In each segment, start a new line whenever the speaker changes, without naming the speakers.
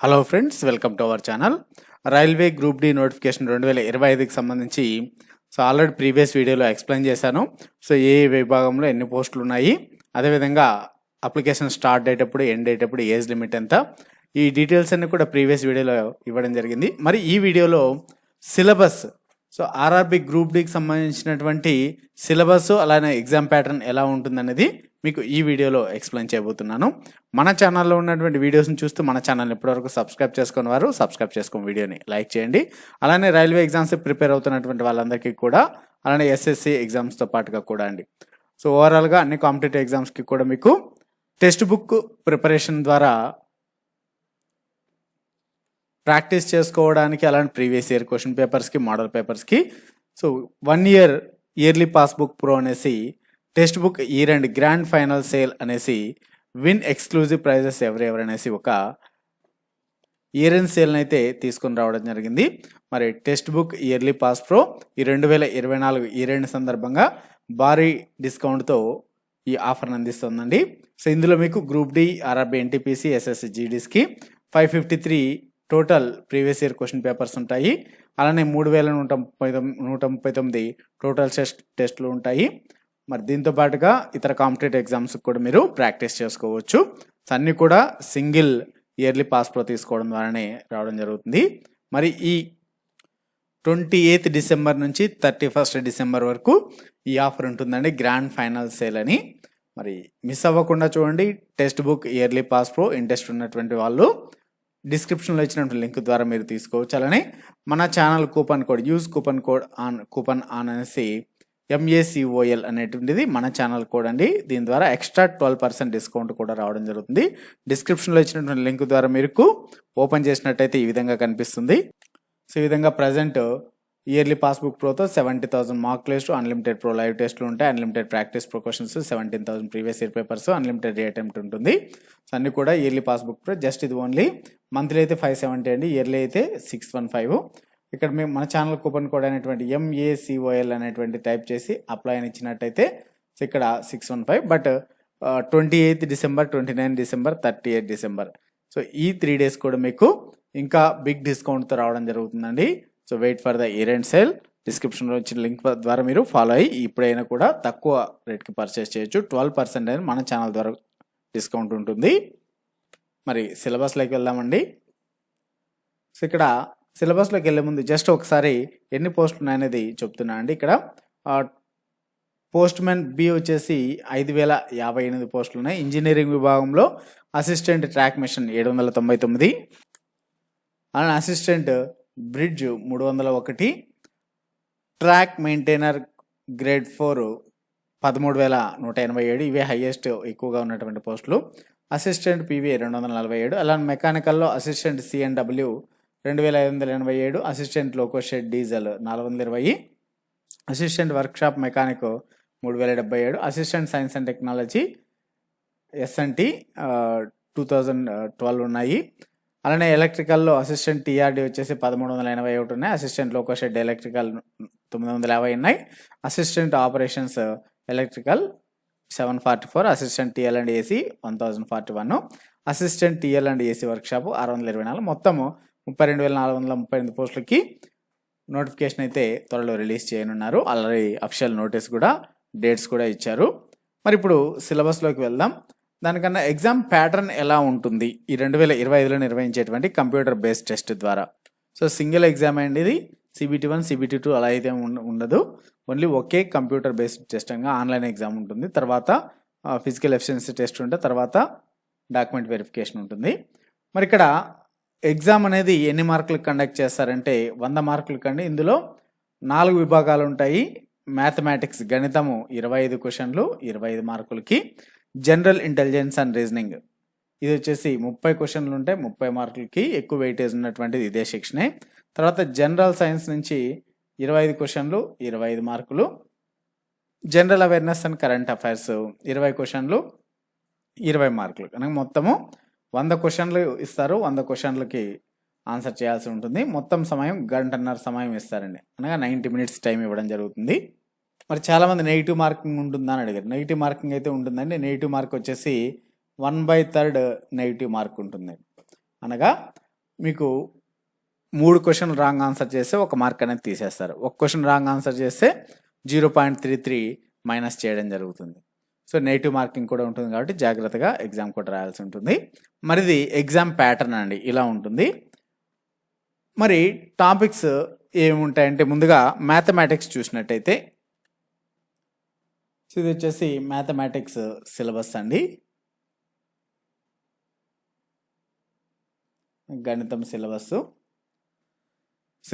Hello friends, welcome to our channel. Railway group D notification 2025కి సంబంధించి already previous వీడియోలో explain చేశాను. ఏ విభాగంలో ఎన్ని పోస్టులు ఉన్నాయి, అదేవిధంగా అప్లికేషన్ స్టార్ట్ డేట్ ఎప్పుడు, ఎండ్ డేట్ ఎప్పుడు, ఏజ్ లిమిట్ ఎంత, ఈ డీటెయిల్స్ అన్ని కూడా ప్రీవియస్ వీడియోలో ఇవ్వడం జరిగింది. మరి ఈ వీడియోలో సిలబస్, ఆర్ఆర్బి గ్రూప్ డికి సంబంధించినటువంటి సిలబస్ అలానే ఎగ్జామ్ ప్యాటర్న్ ఎలా ఉంటుందనేది మీకు ఈ వీడియోలో ఎక్స్ప్లెయిన్ చేయబోతున్నాను. మన ఛానల్లో ఉన్నటువంటి వీడియోస్ని చూస్తూ మన ఛానల్ ఇప్పటివరకు సబ్స్క్రైబ్ చేసుకుని వారు సబ్స్క్రైబ్ చేసుకుని వీడియోని లైక్ చేయండి. అలానే రైల్వే ఎగ్జామ్స్ ప్రిపేర్ అవుతున్నటువంటి వాళ్ళందరికీ కూడా, అలానే ఎస్ఎస్సి ఎగ్జామ్స్తో పాటుగా కూడా అండి. ఓవరాల్గా అన్ని కాంపిటేటివ్ ఎగ్జామ్స్కి కూడా మీకు టెక్స్ట్ బుక్ ప్రిపరేషన్ ద్వారా ప్రాక్టీస్ చేసుకోవడానికి, అలాంటి ప్రీవియస్ ఇయర్ క్వశ్చన్ పేపర్స్కి, మోడల్ పేపర్స్కి 1 year ఇయర్లీ పాస్బుక్ ప్రో అనేసి, text book year and grand final sale అనేసి, విన్ ఎక్స్క్లూజివ్ ప్రైజెస్ ఎవరెవరు అనేసి ఒక ఇయర్ అండ్ సేల్ అయితే తీసుకుని రావడం జరిగింది. మరి text book yearly pass pro ఈ 2024 ఇయర్ ఎండ్ సందర్భంగా భారీ డిస్కౌంట్తో ఈ ఆఫర్ని అందిస్తుందండి. ఇందులో మీకు group D, RRB, NTPC, SSC జీడీస్కి 553 total previous year question papers ఉంటాయి. అలానే 3139 టోటల్ టెస్ట్లు ఉంటాయి. మరి దీంతో పాటుగా ఇతర కాంపిటేటివ్ ఎగ్జామ్స్ కూడా మీరు ప్రాక్టీస్ చేసుకోవచ్చు. అన్నీ కూడా సింగిల్ ఇయర్లీ పాస్ ప్రో తీసుకోవడం ద్వారానే రావడం జరుగుతుంది. మరి ఈ 28 డిసెంబర్ నుంచి 31 డిసెంబర్ వరకు ఈ ఆఫర్ ఉంటుందండి, గ్రాండ్ ఫైనల్ సేల్ అని. మరి మిస్ అవ్వకుండా చూడండి. Text book yearly pass pro interest ఉన్నటువంటి వాళ్ళు డిస్క్రిప్షన్లో ఇచ్చినటువంటి లింక్ ద్వారా మీరు తీసుకోవచ్చు. అలానే మన channel coupon code, use coupon on అనేసి MACOL అనేటువంటిది మన ఛానల్ కోడ్ అండి. దీని ద్వారా ఎక్స్ట్రా 12% డిస్కౌంట్ కూడా రావడం జరుగుతుంది. డిస్క్రిప్షన్లో ఇచ్చినటువంటి లింక్ ద్వారా మీరు ఓపెన్ చేసినట్టయితే ఈ విధంగా కనిపిస్తుంది. ఈ విధంగా ప్రజెంట్ ఇయర్లీ పాస్బుక్ ప్రోతో 70,000 mark test, unlimited pro live టెస్ట్లు ఉంటాయి, unlimited practice pro questions, 17,000 previous year papers, unlimited reattempt ఉంటుంది. అన్ని కూడా ఇయర్లీ పాస్బుక్ ప్రో. జస్ట్ ఇది ఓన్లీ మంత్లీ అయితే 570 అండి, ఇయర్లీ అయితే 615. ఇక్కడ మేము మన ఛానల్ కూపన్ కోడ్ అనేటువంటి MACOL అనేటువంటి టైప్ చేసి అప్లై అని ఇచ్చినట్టయితే ఇక్కడ 615. బట్ 28 డిసెంబర్, 29 డిసెంబర్, 38 డిసెంబర్ ఈ 3 days కూడా మీకు ఇంకా బిగ్ డిస్కౌంట్తో రావడం జరుగుతుందండి. Wait for the year end sale. డిస్క్రిప్షన్లో వచ్చిన లింక్ ద్వారా మీరు ఫాలో అయ్యి ఇప్పుడైనా కూడా తక్కువ రేట్కి పర్చేస్ చేయొచ్చు. 12% అనేది మన ఛానల్ ద్వారా డిస్కౌంట్ ఉంటుంది. మరి సిలబస్లోకి వెళ్దామండి. ఇక్కడ సిలబస్లోకి వెళ్ళే ముందు జస్ట్ ఒకసారి ఎన్ని పోస్టులు ఉన్నాయనేది చెప్తున్నా అండి. ఇక్కడ పోస్ట్ మ్యాన్ బి వచ్చేసి 5,058 పోస్టులు ఉన్నాయి. ఇంజనీరింగ్ విభాగంలో అసిస్టెంట్ ట్రాక్ మిషన్ 799, అలానే assistant bridge 301, track maintainer grade 4 13,187. ఇవే హైయెస్ట్ ఎక్కువగా ఉన్నటువంటి పోస్టులు. అసిస్టెంట్ పివి 247, అలానే మెకానికల్లో assistant CNW 2,587, assistant loco shed diesel 420, assistant workshop mechanic 3,077, assistant science and technology SNT 2012 ఉన్నాయి. అలానే ఎలక్ట్రికల్లో అసిస్టెంట్ TRD వచ్చేసి 1381 ఉన్నాయి, అసిస్టెంట్ లోకో షెడ్ ఎలక్ట్రికల్ 950 ఉన్నాయి, assistant operations electrical 744, assistant TL&AC 1041, assistant TL&AC workshop 624. మొత్తము 32,438 పోస్టులకి నోటిఫికేషన్ అయితే త్వరలో రిలీజ్ చేయనున్నారు. ఆల్రెడీ అఫిషియల్ నోటీస్ కూడా, డేట్స్ కూడా ఇచ్చారు. మరి ఇప్పుడు సిలబస్లోకి వెళ్దాం. దానికన్నా ఎగ్జామ్ ప్యాటర్న్ ఎలా ఉంటుంది ఈ 2025లో నిర్వహించేటువంటి కంప్యూటర్ బేస్డ్ టెస్ట్ ద్వారా. సింగిల్ ఎగ్జామ్ అండి ఇది. CBT1, CBT2 అలా అయితే ఉండదు. ఓన్లీ ఒకే కంప్యూటర్ బేస్డ్ టెస్ట్ అంగా ఆన్లైన్ ఎగ్జామ్ ఉంటుంది. తర్వాత ఫిజికల్ ఎఫిషియన్సీ టెస్ట్ ఉంటే, తర్వాత డాక్యుమెంట్ వెరిఫికేషన్ ఉంటుంది. మరి ఇక్కడ ఎగ్జామ్ అనేది ఎన్ని మార్కులకు కండక్ట్ చేస్తారంటే 100 మార్కులకు అండి. ఇందులో 4 విభాగాలు ఉంటాయి. మ్యాథమెటిక్స్ గణితము 25 క్వశ్చన్లు 25 మార్కులకి, జనరల్ ఇంటెలిజెన్స్ అండ్ రీజనింగ్ ఇది వచ్చేసి 30 క్వశ్చన్లు ఉంటాయి 30 మార్కులకి, ఎక్కువ వెయిటేజ్ ఉన్నటువంటిది ఇదే సెక్షనే. తర్వాత జనరల్ సైన్స్ నుంచి 25 క్వశ్చన్లు 25 మార్కులు, general awareness and current affairs 20 క్వశ్చన్లు 20 మార్కులు. కనుక మొత్తము 100 క్వశ్చన్లు ఇస్తారు. 100 క్వశ్చన్లకి ఆన్సర్ చేయాల్సి ఉంటుంది. మొత్తం సమయం 1.5 గంటల సమయం ఇస్తారండి, అనగా 90 minutes టైం ఇవ్వడం జరుగుతుంది. మరి చాలామంది నెగిటివ్ మార్కింగ్ ఉంటుందా అని అడిగారు. నెగిటివ్ మార్కింగ్ అయితే ఉంటుందండి. నెగిటివ్ మార్క్ వచ్చేసి 1/3 నెగిటివ్ మార్క్ ఉంటుంది. అనగా మీకు 3 క్వశ్చన్ రాంగ్ ఆన్సర్ చేస్తే 1 మార్క్ అనేది తీసేస్తారు. 1 క్వశ్చన్ రాంగ్ ఆన్సర్ చేస్తే 0.33 మైనస్ చేయడం జరుగుతుంది. సో నెగిటివ్ మార్కింగ్ కూడా ఉంటుంది కాబట్టి జాగ్రత్తగా ఎగ్జామ్ కూడా రాయాల్సి ఉంటుంది. మరి ఇది ఎగ్జామ్ ప్యాటర్న్ అండి, ఇలా ఉంటుంది. మరి టాపిక్స్ ఏముంటాయంటే ముందుగా మ్యాథమెటిక్స్ చూసినట్టయితే ఇది వచ్చేసి మ్యాథమెటిక్స్ సిలబస్ అండి, గణితం సిలబస్.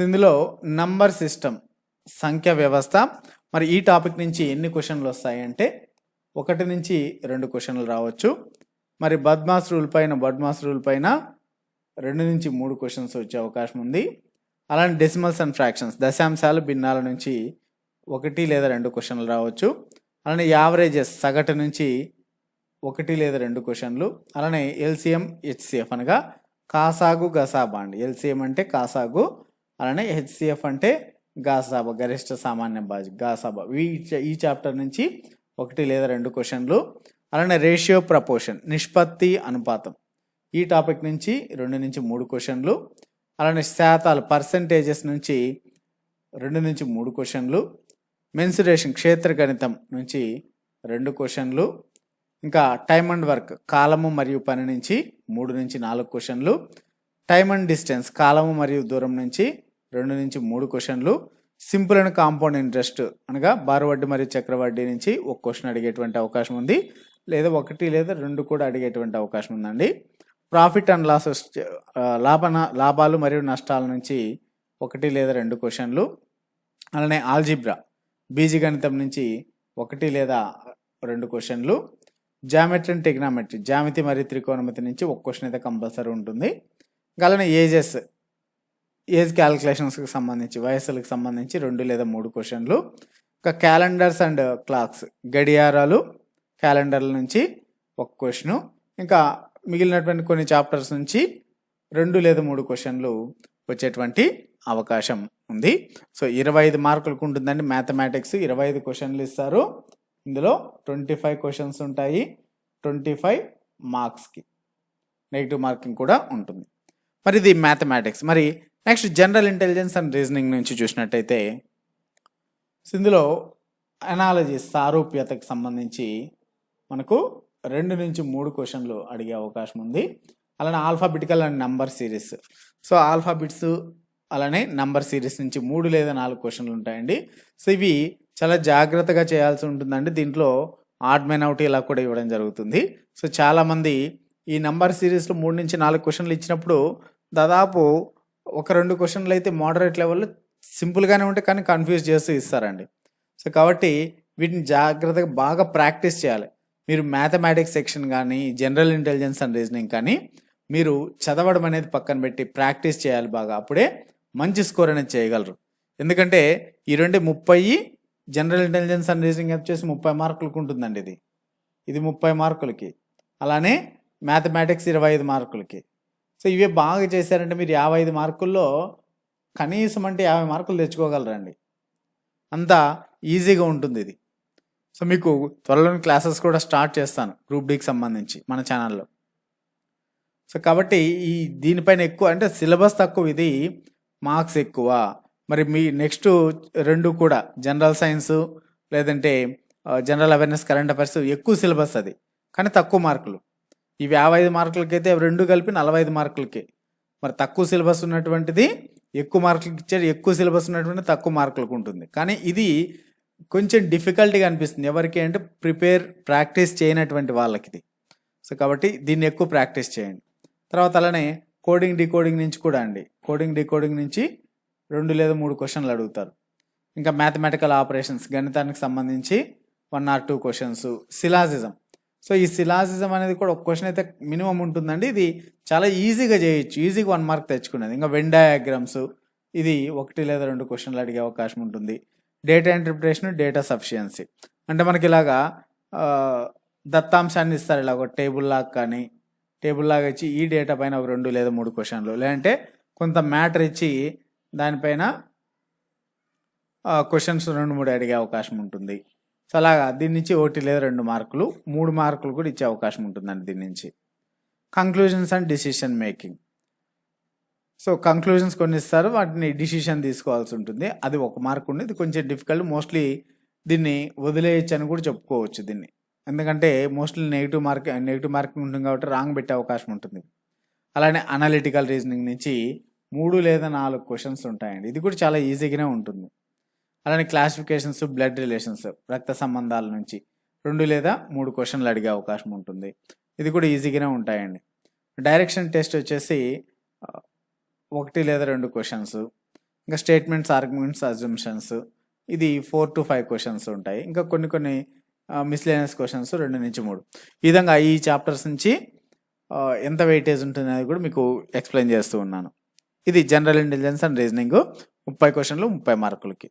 ఇందులో నంబర్ సిస్టమ్, సంఖ్య వ్యవస్థ. మరి ఈ టాపిక్ నుంచి ఎన్ని క్వశ్చన్లు వస్తాయి అంటే 1 నుంచి 2 క్వశ్చన్లు రావచ్చు. మరి బద్మాస్ రూల్ పైన 2 నుంచి 3 క్వశ్చన్స్ వచ్చే అవకాశం ఉంది. అలానే డెసిమల్స్ అండ్ ఫ్రాక్షన్స్, దశాంశాలు భిన్నాల నుంచి 1 లేదా 2 క్వశ్చన్లు రావచ్చు. అలానే యావరేజెస్, సగటు నుంచి 1 లేదా 2 క్వశ్చన్లు. అలానే ఎల్సిఎం, హెచ్సిఎఫ్ అనగా కాసాగు గసాబా అండి. ఎల్సిఎం అంటే కాసాగు, అలానే హెచ్సిఎఫ్ అంటే గాసాబా, గరిష్ట సామాన్య బాజీ, గాసాబా. ఈ చాప్టర్ నుంచి 1 లేదా 2 క్వశ్చన్లు. అలానే రేషియో ప్రపోర్షన్, నిష్పత్తి అనుపాతం, ఈ టాపిక్ నుంచి 2 నుంచి 3 క్వశ్చన్లు. అలానే శాతాలు, పర్సెంటేజెస్ నుంచి 2 నుంచి 3 క్వశ్చన్లు. మెన్సురేషన్, క్షేత్ర గణితం నుంచి 2 క్వశ్చన్లు. ఇంకా టైమ్ అండ్ వర్క్, కాలము మరియు పని నుంచి 3 నుంచి 4 క్వశ్చన్లు. టైమ్ అండ్ డిస్టెన్స్, కాలము మరియు దూరం నుంచి 2 నుంచి 3 క్వశ్చన్లు. సింపుల్ అండ్ కాంపౌండ్ ఇంట్రెస్ట్ అనగా బారువడ్డీ మరియు చక్రవడ్డీ నుంచి 1 క్వశ్చన్ అడిగేటువంటి అవకాశం ఉంది, లేదా 1 లేదా 2 కూడా అడిగేటువంటి అవకాశం ఉందండి. ప్రాఫిట్ అండ్ లాసెస్, లాభాలు మరియు నష్టాల నుంచి 1 లేదా 2 క్వశ్చన్లు. అలానే ఆల్జిబ్రా, బీజగణితం నుంచి 1 లేదా 2 క్వశ్చన్లు. జామెట్రీ అండ్ ట్రిగ్నామెట్రీ, జామితి మరియు త్రికోణమితి నుంచి 1 క్వశ్చన్ అయితే కంపల్సరీ ఉంటుంది. అలానే ఏజ్ క్యాలిక్యులేషన్స్కి సంబంధించి, వయస్సులకు సంబంధించి 2 లేదా 3 క్వశ్చన్లు. ఇంకా క్యాలెండర్స్ అండ్ క్లాక్స్, గడియారాలు, క్యాలెండర్ల నుంచి 1 క్వశ్చను. ఇంకా మిగిలినటువంటి కొన్ని చాప్టర్స్ నుంచి 2 లేదా 3 క్వశ్చన్లు వచ్చేటువంటి అవకాశం ఉంది. సో 25 మార్కులకు ఉంటుందండి మ్యాథమెటిక్స్. 25 క్వశ్చన్లు ఇస్తారు. ఇందులో 25 క్వశ్చన్స్ ఉంటాయి. 25 మార్క్స్కి నెగిటివ్ మార్కింగ్ కూడా ఉంటుంది. మరి ఇది మ్యాథమెటిక్స్. మరి next general intelligence and reasoning నుంచి చూసినట్టయితే ఇందులో అనాలజీ, సారూప్యతకు సంబంధించి మనకు 2 నుంచి 3 క్వశ్చన్లు అడిగే అవకాశం ఉంది. అలానే alphabetical and number series, so alphabets అలానే నంబర్ సిరీస్ నుంచి 3 లేదా 4 క్వశ్చన్లు ఉంటాయండి. సో ఇవి చాలా జాగ్రత్తగా చేయాల్సి ఉంటుందండి. దీంట్లో ఆడ్ మెన్ అవుట్ ఇలా కూడా ఇవ్వడం జరుగుతుంది. సో చాలామంది ఈ నంబర్ సిరీస్లో 3 నుంచి 4 క్వశ్చన్లు ఇచ్చినప్పుడు దాదాపు 1-2 క్వశ్చన్లు అయితే మోడరేట్ లెవెల్లో సింపుల్గానే ఉంటాయి, కానీ కన్ఫ్యూజ్ చేస్తూ ఇస్తారండి. సో కాబట్టి వీటిని జాగ్రత్తగా బాగా ప్రాక్టీస్ చేయాలి. మీరు మ్యాథమెటిక్స్ సెక్షన్ కానీ, జనరల్ ఇంటెలిజెన్స్ అండ్ రీజనింగ్ కానీ మీరు చదవడం అనేది పక్కన పెట్టి ప్రాక్టీస్ చేయాలి బాగా. అప్పుడే మంచి స్కోర్ అనేది చేయగలరు. ఎందుకంటే ఈ 30, జనరల్ ఇంటెలిజెన్స్ అండ్ రీజనింగ్ వచ్చేసి 30 మార్కులకు ఉంటుందండి. ఇది 30 మార్కులకి. అలానే మ్యాథమెటిక్స్ 25 మార్కులకి. సో ఇవే బాగా చేశారంటే మీరు 55 మార్కుల్లో కనీసం అంటే 50 మార్కులు తెచ్చుకోగలరండి. అంత ఈజీగా ఉంటుంది ఇది. సో మీకు త్వరలోని క్లాసెస్ కూడా స్టార్ట్ చేస్తాను గ్రూప్ డీకి సంబంధించి మన ఛానల్లో. సో కాబట్టి దీనిపైన ఎక్కువ అంటే సిలబస్ తక్కువ, ఇది మార్క్స్ ఎక్కువ. మరి మీ నెక్స్ట్ 2 కూడా జనరల్ సైన్స్ లేదంటే జనరల్ అవేర్నెస్, కరెంట్ అఫైర్స్ ఎక్కువ సిలబస్ అది, కానీ తక్కువ మార్కులు. ఇవి 55 మార్కులకైతే 2 కలిపి 45 మార్కులకి. మరి తక్కువ సిలబస్ ఉన్నటువంటిది ఎక్కువ మార్కులకి ఇచ్చారు, ఎక్కువ సిలబస్ ఉన్నటువంటి తక్కువ మార్కులకు ఉంటుంది. కానీ ఇది కొంచెం డిఫికల్ట్గా అనిపిస్తుంది ఎవరికి అంటే ప్రాక్టీస్ చేయనటువంటి వాళ్ళకి ఇది. సో కాబట్టి దీన్ని ఎక్కువ ప్రాక్టీస్ చేయండి. తర్వాత అలానే కోడింగ్ డీకోడింగ్ నుంచి కూడా అండి, డీకోడింగ్ నుంచి 2 లేదా 3 క్వశ్చన్లు అడుగుతారు. ఇంకా మ్యాథమెటికల్ ఆపరేషన్స్, గణితానికి సంబంధించి 1 or 2 క్వశ్చన్స్. సిలాజిజం, సో ఈ సిలాజిజం అనేది కూడా 1 క్వశ్చన్ అయితే మినిమం ఉంటుందండి. ఇది చాలా ఈజీగా చేయొచ్చు, ఈజీగా 1 మార్క్ తెచ్చుకునేది. ఇంకా వెన్ డయాగ్రామ్స్, ఇది 1 లేదా 2 క్వశ్చన్లు అడిగే అవకాశం ఉంటుంది. డేటా ఇంటర్ప్రిటేషన్, డేటా సఫిషియన్సీ, అంటే మనకి ఇలాగా దత్తాంశాన్ని ఇస్తారు, ఇలా ఒక టేబుల్ లాగా ఇచ్చి ఈ డేటా పైన 2 లేదా 3 క్వశ్చన్లు, లేదంటే కొంత మ్యాటర్ ఇచ్చి దానిపైన క్వశ్చన్స్ 2-3 అడిగే అవకాశం ఉంటుంది. సో అలాగా దీని నుంచి 1 లేదా 2 మార్కులు, 3 మార్కులు కూడా ఇచ్చే అవకాశం ఉంటుందండి దీని నుంచి. Conclusions and decision making, so conclusions కొన్ని ఇస్తారు, వాటిని డిసిషన్ తీసుకోవాల్సి ఉంటుంది. అది 1 మార్క్ ఉంది. ఇది కొంచెం డిఫికల్ట్. మోస్ట్లీ దీన్ని వదిలేయచ్చు అని కూడా చెప్పుకోవచ్చు దీన్ని. ఎందుకంటే మోస్ట్లీ నెగిటివ్ మార్కింగ్ ఉంటుంది కాబట్టి రాంగ్ పెట్టే అవకాశం ఉంటుంది. అలానే అనలిటికల్ రీజనింగ్ నుంచి 3 లేదా 4 క్వశ్చన్స్ ఉంటాయండి. ఇది కూడా చాలా ఈజీగానే ఉంటుంది. అలానే క్లాసిఫికేషన్స్, బ్లడ్ రిలేషన్స్, రక్త సంబంధాల నుంచి 2 లేదా 3 క్వశ్చన్లు అడిగే అవకాశం ఉంటుంది. ఇది కూడా ఈజీగానే ఉంటాయండి. డైరెక్షన్ టెస్ట్ వచ్చేసి 1 లేదా 2 క్వశ్చన్స్. ఇంకా స్టేట్మెంట్స్, ఆర్గ్యుమెంట్స్, అజంప్షన్స్ ఇది 4 to 5 క్వశ్చన్స్ ఉంటాయి. ఇంకా కొన్ని మిస్లేనియస్ క్వశ్చన్స్ 2 నుంచి 3. ఈ విధంగా ఈ చాప్టర్స్ నుంచి ఎంత వెయిటేజ్ ఉంటుంది అనేది కూడా మీకు ఎక్స్ప్లెయిన్ చేస్తూ ఉన్నాను. ఇది జనరల్ ఇంటెలిజెన్స్ అండ్ రీజనింగ్ 30 క్వశ్చన్లు 30 మార్కులకి.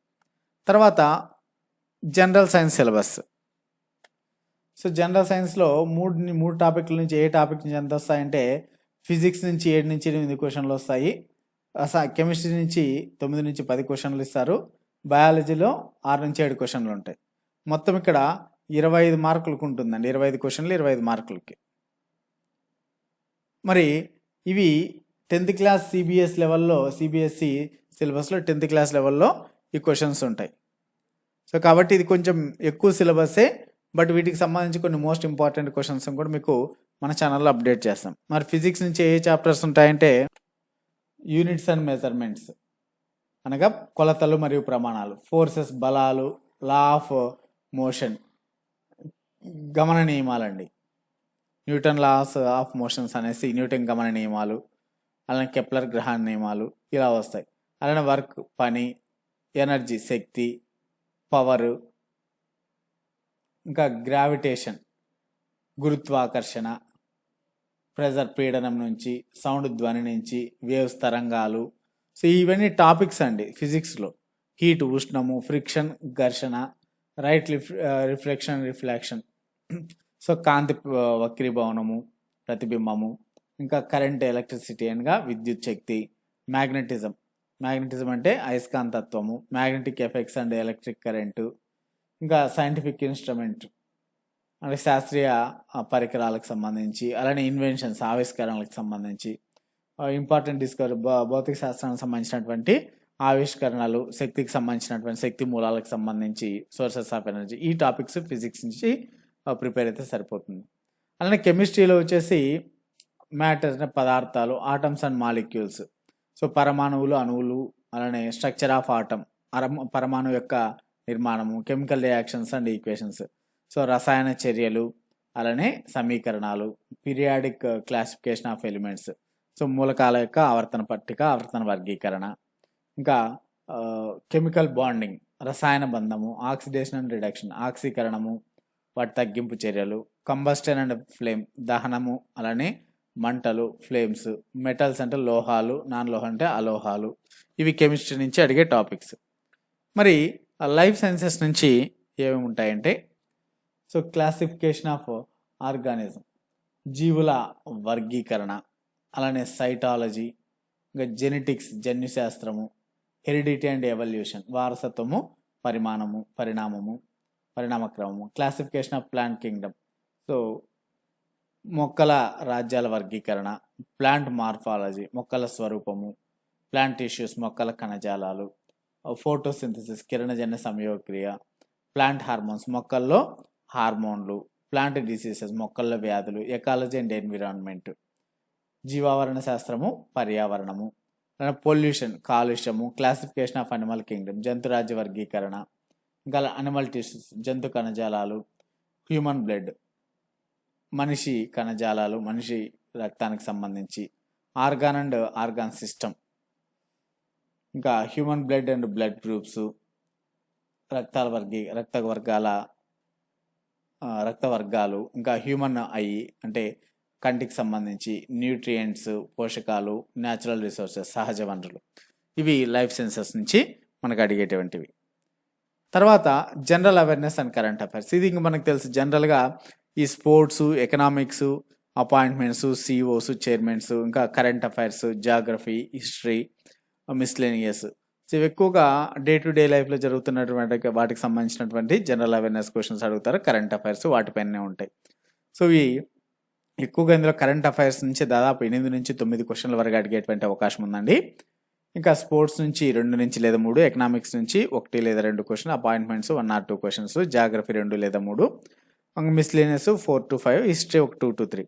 తర్వాత general science syllabus. So general సైన్స్లో 3 టాపిక్ల నుంచి ఏ టాపిక్ నుంచి ఎంత వస్తాయంటే ఫిజిక్స్ నుంచి 7 నుంచి 8 క్వశ్చన్లు వస్తాయి. కెమిస్ట్రీ నుంచి 9 నుంచి 10 క్వశ్చన్లు ఇస్తారు. బయాలజీలో 6 నుంచి 7 క్వశ్చన్లు ఉంటాయి. మొత్తం ఇక్కడ 25 మార్కులకు ఉంటుందండి. 25 క్వశ్చన్లు 25 మార్కులకి. మరి ఇవి 10th క్లాస్ సిబిఎస్ఈ సిలబస్లో 10th క్లాస్ లెవెల్లో ఈ క్వశ్చన్స్ ఉంటాయి. సో కాబట్టి ఇది కొంచెం ఎక్కువ సిలబసే, బట్ వీటికి సంబంధించి కొన్ని మోస్ట్ ఇంపార్టెంట్ క్వశ్చన్స్ కూడా మీకు మన ఛానల్లో అప్డేట్ చేస్తాం. మరి ఫిజిక్స్ నుంచి ఏ చాప్టర్స్ ఉంటాయంటే యూనిట్స్ అండ్ మెజర్మెంట్స్, అనగా కొలతలు మరియు ప్రమాణాలు, ఫోర్సెస్ బలాలు, law of motion, Gamana నియమాలండి, Newton loss of motions అనేసి న్యూటన్ గమన నియమాలు, అలానే కెప్లర్ గ్రహణ నియమాలు ఇలా వస్తాయి. అలానే వర్క్ పని, ఎనర్జీ శక్తి, పవర్, ఇంకా గ్రావిటేషన్ గురుత్వాకర్షణ, ప్రెజర్ పీడనం నుంచి, సౌండ్ ధ్వని నుంచి, వేవ్స్ తరంగాలు. సో ఇవన్నీ టాపిక్స్ అండి ఫిజిక్స్లో. హీట్ ఉష్ణము, ఫ్రిక్షన్ ఘర్షణ, రైట్ రిఫ్లెక్షన్, సో కాంతి వక్రీభవనము ప్రతిబింబము, ఇంకా కరెంట్ ఎలక్ట్రిసిటీ అనగా విద్యుత్ శక్తి, మ్యాగ్నెటిజం అంటే అయస్కాంతత్వము, magnetic effects and electric current, ఇంకా సైంటిఫిక్ ఇన్స్ట్రుమెంట్ అంటే శాస్త్రీయ పరికరాలకు సంబంధించి, అలానే ఇన్వెన్షన్స్ ఆవిష్కరణలకు సంబంధించి, ఇంపార్టెంట్ డిస్కవరీ భౌతిక శాస్త్రానికి సంబంధించినటువంటి ఆవిష్కరణలు, శక్తికి సంబంధించినటువంటి శక్తి మూలాలకు సంబంధించి, సోర్సెస్ ఆఫ్ ఎనర్జీ, ఈ టాపిక్స్ ఫిజిక్స్ నుంచి ప్రిపేర్ అయితే సరిపోతుంది. అలానే కెమిస్ట్రీలో వచ్చేసి మ్యాటర్ పదార్థాలు, ఆటమ్స్ అండ్ మాలిక్యూల్స్, సో పరమాణువులు, అణువులు, అలానే స్ట్రక్చర్ ఆఫ్ ఆటమ్ పరమాణు యొక్క నిర్మాణము, chemical reactions and equations, so రసాయన చర్యలు, అలానే సమీకరణాలు, periodic classification of elements, so మూలకాల యొక్క ఆవర్తన పట్టిక, ఆవర్తన వర్గీకరణ, ఇంకా కెమికల్ బాండింగ్ రసాయన బంధము, ఆక్సిడేషన్ అండ్ రిడక్షన్ ఆక్సీకరణము, వాటి తగ్గింపు చర్యలు, కంబస్టన్ అండ్ ఫ్లేమ్ దహనము, అలానే మంటలు ఫ్లేమ్స్, మెటల్స్ అంటే లోహాలు, నాన్ లోహ అంటే అలోహాలు. ఇవి కెమిస్ట్రీ నుంచి అడిగే టాపిక్స్. మరి లైఫ్ సైన్సెస్ నుంచి ఏమేమి ఉంటాయంటే సో క్లాసిఫికేషన్ ఆఫ్ ఆర్గానిజం జీవుల వర్గీకరణ, అలానే సైటాలజీ, ఇంకా జెనెటిక్స్ జన్యుశాస్త్రము, హెరిడిటీ అండ్ ఎవల్యూషన్ వారసత్వము, పరిణామక్రమము, classification of plant kingdom, so మొక్కల రాజ్యాల వర్గీకరణ, ప్లాంట్ మార్ఫాలజీ మొక్కల స్వరూపము, ప్లాంట్ టిష్యూస్ మొక్కల కణజాలాలు, ఫోటోసింథసిస్ కిరణజన్య సంయోగక్రియ, ప్లాంట్ హార్మోన్స్ మొక్కల్లో హార్మోన్లు, ప్లాంట్ డిసీజెస్ మొక్కల్లో వ్యాధులు, ఎకాలజీ అండ్ ఎన్విరాన్మెంట్, జీవావరణ శాస్త్రము పర్యావరణము, పొల్యూషన్ కాలుష్యము, క్లాసిఫికేషన్ ఆఫ్ అనిమల్ కింగ్డమ్ జంతురాజ్య వర్గీకరణ, ఇంకా అనిమల్ టిష్యూస్ జంతు కణజాలాలు, హ్యూమన్ బ్లడ్ మనిషి కణజాలాలు, మనిషి రక్తానికి సంబంధించి, ఆర్గాన్ అండ్ ఆర్గాన్ సిస్టమ్, ఇంకా human blood and blood groups, రక్త వర్గాలు, ఇంకా హ్యూమన్ ఐ అంటే కంటికి సంబంధించి, న్యూట్రియంట్స్ పోషకాలు, న్యాచురల్ రిసోర్సెస్ సహజ వనరులు. ఇవి లైఫ్ సైన్సెస్ నుంచి మనకు అడిగేటువంటివి. తర్వాత general awareness and current affairs. ఇది ఇంక మనకు తెలుసు జనరల్గా ఈ sports, economics, appointments, CEOs, chairmans, ఇంకా current affairs, geography, history, miscellaneous. So ఇవి ఎక్కువగా డే టు డే లైఫ్లో జరుగుతున్నటువంటి వాటికి సంబంధించినటువంటి జనరల్ అవేర్నెస్ క్వశ్చన్స్ అడుగుతారు. కరెంట్ అఫైర్స్ వాటిపైనే ఉంటాయి. సో ఇవి ఎక్కువగా ఇందులో కరెంట్ అఫైర్స్ నుంచి దాదాపు 8 నుంచి 9 క్వశ్చన్ల వరకు అడిగేటువంటి అవకాశం ఉందండి. ఇంకా స్పోర్ట్స్ నుంచి 2 నుంచి లేదా 3, ఎకనామిక్స్ నుంచి 1 లేదా 2 question, appointments 1 or 2 questions, geography 2 లేదా 3, miscellaneous 4 to 5, history 2 to 3.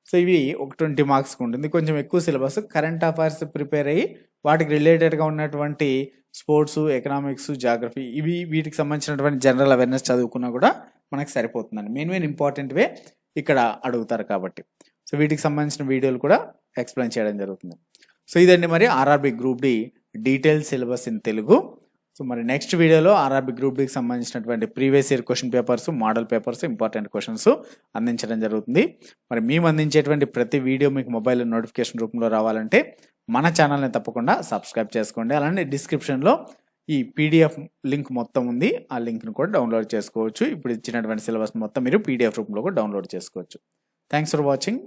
So ఇవి ఒక 20 మార్క్స్కి ఉంటుంది. కొంచెం ఎక్కువ సిలబస్. కరెంట్ అఫైర్స్ ప్రిపేర్ అయ్యి వాటికి రిలేటెడ్గా ఉన్నటువంటి స్పోర్ట్స్, ఎకనామిక్స్, జాగ్రఫీ వీటికి సంబంధించినటువంటి జనరల్ అవేర్నెస్ చదువుకున్నా కూడా మనకు సరిపోతుందండి. మెయిన్ ఇంపార్టెంట్వే ఇక్కడ అడుగుతారు కాబట్టి. సో వీటికి సంబంధించిన వీడియోలు కూడా ఎక్స్ప్లెయిన్ చేయడం జరుగుతుంది. సో ఇదండి మరి RRB group D detail syllabus in Telugu. So మరి నెక్స్ట్ వీడియోలో ఆర్ఆర్బి గ్రూప్ డికి సంబంధించినటువంటి previous year question papers, model papers, important questions అందించడం జరుగుతుంది. మరి మేము అందించేటువంటి ప్రతి వీడియో మీకు మొబైల్ నోటిఫికేషన్ రూపంలో రావాలంటే మన ఛానల్ని తప్పకుండా సబ్స్క్రైబ్ చేసుకోండి. అలానే డిస్క్రిప్షన్లో ఈ పీడిఎఫ్ లింక్ మొత్తం ఉంది. ఆ లింక్ను కూడా డౌన్లోడ్ చేసుకోవచ్చు. ఇప్పుడు ఇచ్చినటువంటి సిలబస్ మొత్తం మీరు పీడిఎఫ్ రూపంలో కూడా డౌన్లోడ్ చేసుకోవచ్చు. Thanks for watching.